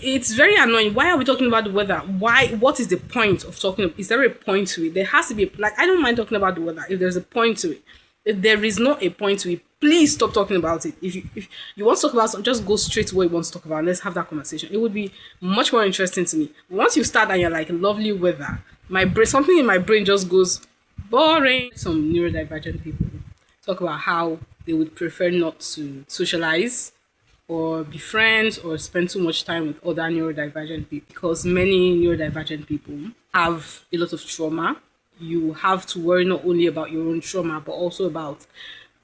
It's very annoying. Why are we talking about the weather? Why? What is the point of talking? Is there a point to it? There has to be. Like, I don't mind talking about the weather if there's a point to it. If there is not a point to it, please stop talking about it. If you want to talk about something, just go straight to what you want to talk about. Let's have that conversation. It would be much more interesting to me. Once you start and you're like, lovely weather, my brain, something in my brain just goes boring. Some neurodivergent people talk about how they would prefer not to socialize or be friends or spend too much time with other neurodivergent people, because many neurodivergent people have a lot of trauma. You have to worry not only about your own trauma but also about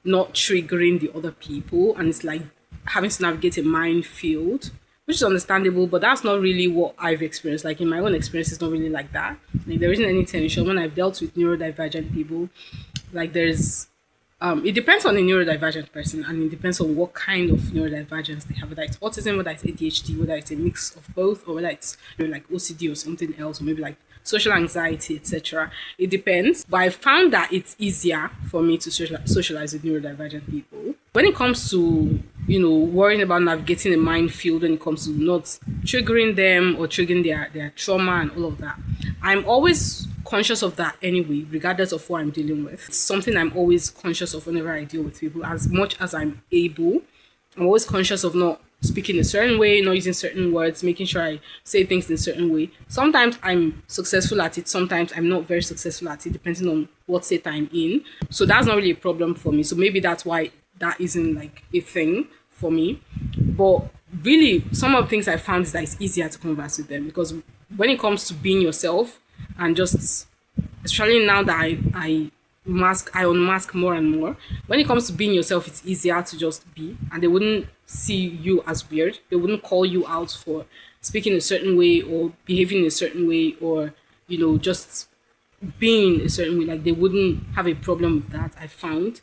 not triggering the other people, and it's like having to navigate a minefield, which is understandable, but that's not really what I've experienced. Like, in my own experience, it's not really like that. Like, there isn't any tension when I've dealt with neurodivergent people. Like, there's it depends on the neurodivergent person, and it depends on what kind of neurodivergence they have, whether it's autism, whether it's ADHD, whether it's a mix of both, or whether it's, you know, like OCD or something else, or maybe like social anxiety, etc. It depends. But I found that it's easier for me to socialize with neurodivergent people. When it comes to, you know, worrying about navigating a minefield, when it comes to not triggering them or triggering their trauma and all of that, I'm always conscious of that anyway, regardless of what I'm dealing with. It's something I'm always conscious of whenever I deal with people, as much as I'm able. I'm always conscious of not speaking a certain way, not using certain words, making sure I say things in a certain way. Sometimes I'm successful at it, sometimes I'm not very successful at it, depending on what state I'm in. So that's not really a problem for me. So maybe that's why that isn't like a thing for me. But really, some of the things I found is that it's easier to converse with them, because when it comes to being yourself, and just, especially now that I unmask more and more, when it comes to being yourself, it's easier to just be, and they wouldn't see you as weird. They wouldn't call you out for speaking a certain way or behaving in a certain way, or, you know, just being a certain way. Like, they wouldn't have a problem with that. I found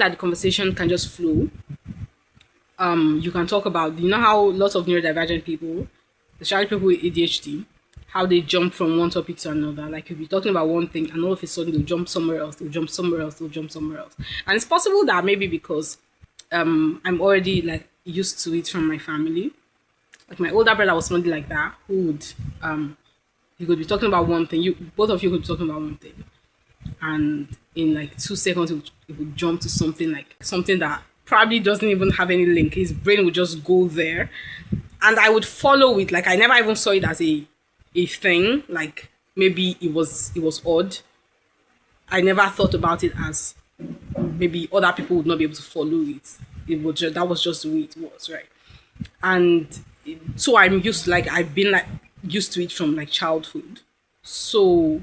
that the conversation can just flow. You can talk about, you know how lots of neurodivergent people, especially people with ADHD, how they jump from one topic to another. Like, you'll be talking about one thing and all of a sudden they'll jump somewhere else, they'll jump somewhere else, they'll jump somewhere else. And it's possible that maybe because I'm already like used to it from my family. Like, my older brother was somebody like that, who would he could be talking about one thing, both of you could be talking about one thing, and in like 2 seconds it would jump to something that probably doesn't even have any link. His brain would just go there, and I would follow it. Like, I never even saw it as a thing. Like, maybe it was odd. I never thought about it as maybe other people would not be able to follow it. That was just the way it was, right? And so I'm used to, like, I've been like used to it from like childhood. So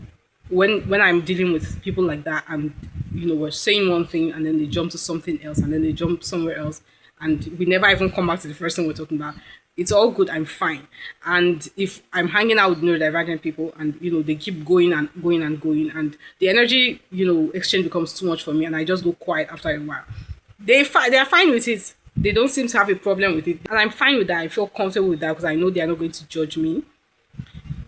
when I'm dealing with people like that, and, you know, we're saying one thing and then they jump to something else and then they jump somewhere else, and we never even come back to the first thing we're talking about, it's all good. I'm fine. And if I'm hanging out with neurodivergent people and, you know, they keep going and going and going, and the energy, you know, exchange becomes too much for me, and I just go quiet after a while, they are fine with it. They don't seem to have a problem with it, and I'm fine with that. I feel comfortable with that, because I know they are not going to judge me.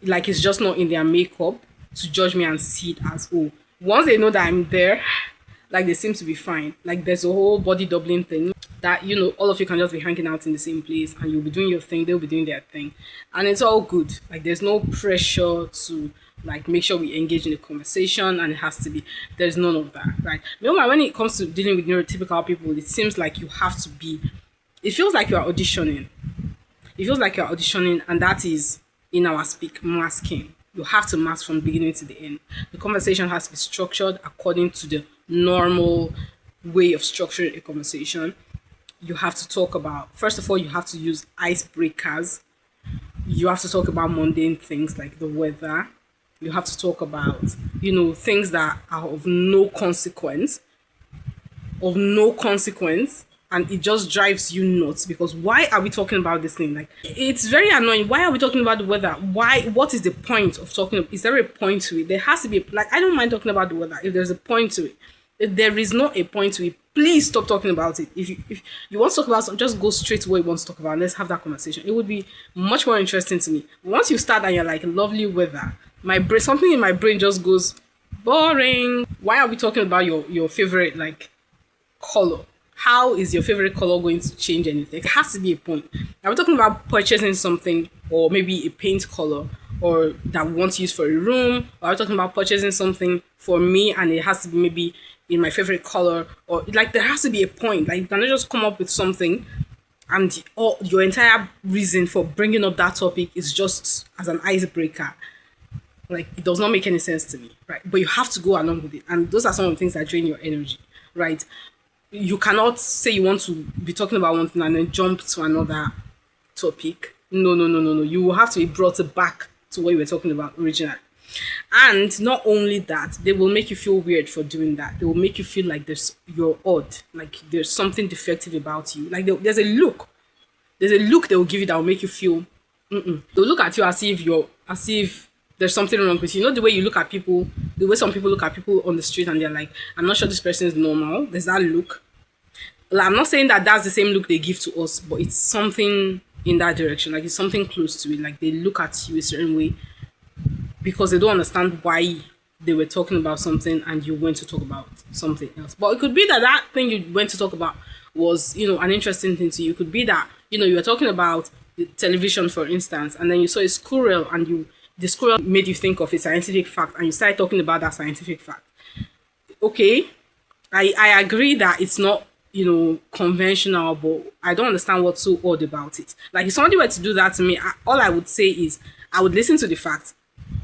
Like, it's just not in their makeup to judge me and see it as, oh, once they know that I'm there, like, they seem to be fine. Like, there's a whole body doubling thing that, you know, all of you can just be hanging out in the same place, and you'll be doing your thing, they'll be doing their thing, and it's all good. Like, there's no pressure to like make sure we engage in the conversation, and it has to be, there's none of that, right? Meanwhile, when it comes to dealing with neurotypical people, it seems like you have to be, it feels like you're auditioning. And that is, in our speak, masking. You have to mask from the beginning to the end. The conversation has to be structured according to the normal way of structuring a conversation. You have to talk about, first of all, you have to use icebreakers. You have to talk about mundane things like the weather. You have to talk about, you know, things that are of no consequence, and it just drives you nuts, because why are we talking about this thing? Like, it's very annoying. Why are we talking about the weather? What is the point of talking? Is there a point to it? There has to be. Like, I don't mind talking about the weather if there's a point to it. If there is not a point to it, please stop talking about it. If you want to talk about something, just go straight to what you want to talk about. Let's have that conversation. It would be much more interesting to me. Once you start and you're like, lovely weather, something in my brain just goes boring. Why are we talking about your favorite like color? how is your favorite color going to change anything? It has to be a point. Are we talking about purchasing something, or maybe a paint color, or that we want to use for a room? Or are we talking about purchasing something for me and it has to be maybe in my favorite color? Or like there has to be a point. Like you cannot just come up with something and all your entire reason for bringing up that topic is just as an icebreaker. Like it does not make any sense to me, right? But you have to go along with it, and those are some of the things that drain your energy, right? You cannot say you want to be talking about one thing and then jump to another topic. No, no, no, no, no. You will have to be brought back to what you were talking about originally. And not only that, they will make you feel weird for doing that. They will make you feel like you're odd, like there's something defective about you. Like there's a look. There's a look they will give you that will make you feel. They'll look at you as if there's something wrong with you. You know the way you look at people, the way some people look at people on the street and they're like, I'm not sure this person is normal. There's that look. Well, I'm not saying that that's the same look they give to us, but it's something in that direction. Like it's something close to it. Like they look at you a certain way because they don't understand why they were talking about something and you went to talk about something else. But it could be that that thing you went to talk about was, an interesting thing to you. It could be that, you were talking about the television, for instance, and then you saw a squirrel and the squirrel made you think of a scientific fact and you started talking about that scientific fact. Okay, I agree that it's not, conventional, but I don't understand what's so odd about it. Like if somebody were to do that to me, all I would say is I would listen to the fact.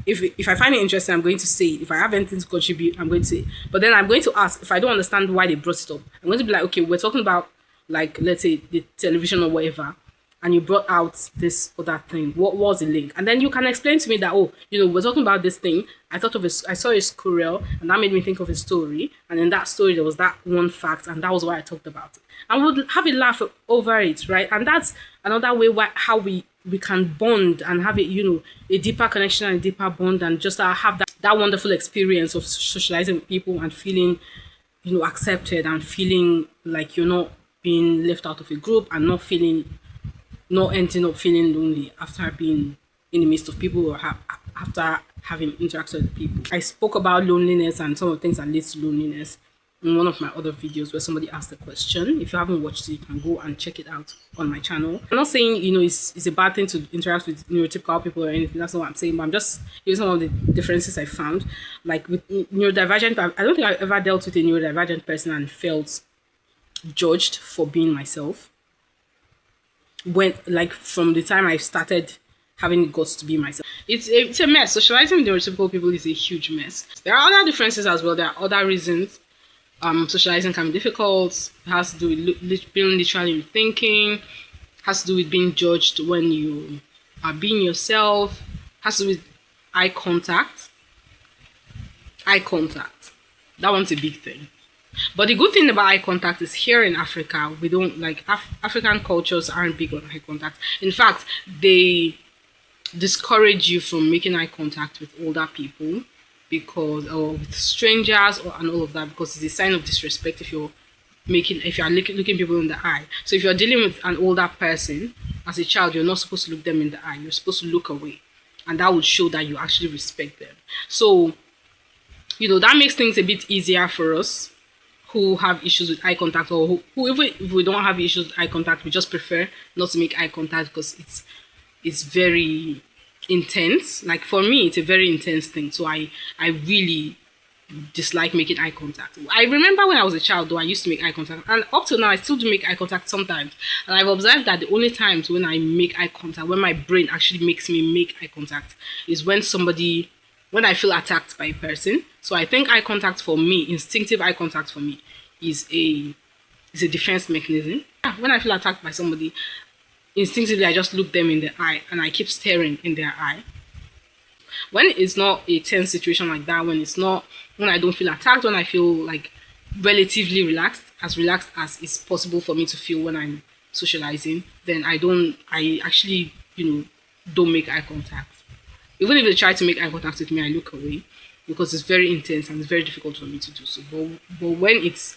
If I find it interesting, I'm going to say it. If I have anything to contribute, I'm going to say it. But then I'm going to ask if I don't understand why they brought it up. I'm going to be like, okay, we're talking about, like, let's say the television or whatever, and you brought out this or that thing. What was the link? And then you can explain to me that, we're talking about this thing. I saw a squirrel, and that made me think of a story. And in that story, there was that one fact, and that was why I talked about it. And we'll have a laugh over it, right? And that's another way how we can bond and have a deeper connection and a deeper bond, and just have that wonderful experience of socializing with people and feeling, accepted, and feeling like you're not being left out of a group, and not ending up feeling lonely after being in the midst of people, or after having interacted with people. I spoke about loneliness and some of the things that lead to loneliness in one of my other videos where somebody asked a question. If you haven't watched it, you can go and check it out on my channel. I'm not saying, it's a bad thing to interact with neurotypical people or anything. That's not what I'm saying, but I'm just giving some of the differences I found. Like with neurodivergent, I don't think I've ever dealt with a neurodivergent person and felt judged for being myself. From the time I started having the guts to be myself. It's a mess. Socializing with neurotypical people is a huge mess. There are other differences as well. There are other reasons socializing can be difficult. It has to do with being literally thinking, has to do with being judged when you are being yourself, has to do with eye contact. That one's a big thing. But the good thing about eye contact is here in Africa, we don't African cultures aren't big on eye contact. In fact, they discourage you from making eye contact with older people or with strangers and all of that, because it's a sign of disrespect if you're looking people in the eye. So if you're dealing with an older person as a child, you're not supposed to look them in the eye. You're supposed to look away, and that would show that you actually respect them. So that makes things a bit easier for us who have issues with eye contact, or who even if we don't have issues with eye contact, we just prefer not to make eye contact because it's very intense. Like for me, it's a very intense thing. So I really dislike making eye contact. I remember when I was a child, though, I used to make eye contact, and up till now I still do make eye contact sometimes. And I've observed that the only times when I make eye contact, when my brain actually makes me make eye contact, is when I feel attacked by a person. So I think eye contact for me, instinctive eye contact for me, is a defense mechanism. When I feel attacked by somebody, instinctively I just look them in the eye and I keep staring in their eye. When it's not a tense situation like that, when I don't feel attacked, when I feel like relatively relaxed as is possible for me to feel when I'm socializing, then I actually don't make eye contact. Even if they try to make eye contact with me, I look away because it's very intense and it's very difficult for me to do so. But when it's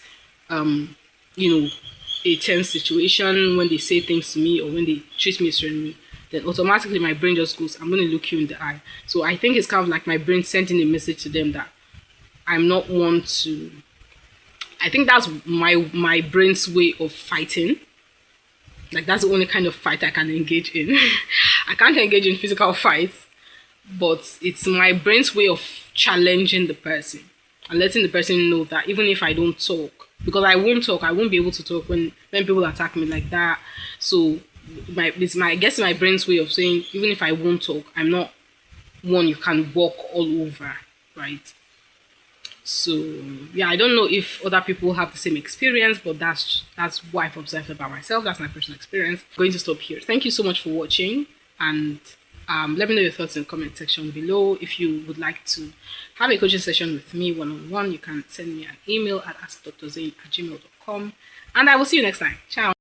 a tense situation, when they say things to me or when they treat me a certain way, then automatically my brain just goes, I'm going to look you in the eye. So I think it's kind of like my brain sending a message to them that I'm not one to I think that's my brain's way of fighting. Like, that's the only kind of fight I can engage in. I can't engage in physical fights, but it's my brain's way of challenging the person and letting the person know that even if I don't talk, because I won't talk, I won't be able to talk when people attack me like that. So I guess my brain's way of saying, even if I won't talk, I'm not one you can walk all over, right? So yeah, I don't know if other people have the same experience, but that's what I've observed about myself. That's my personal experience. I'm going to stop here. Thank you so much for watching, and let me know your thoughts in the comment section below. If you would like to have a coaching session with me one-on-one, you can send me an email at askdrzayne@gmail.com, and I will see you next time. Ciao.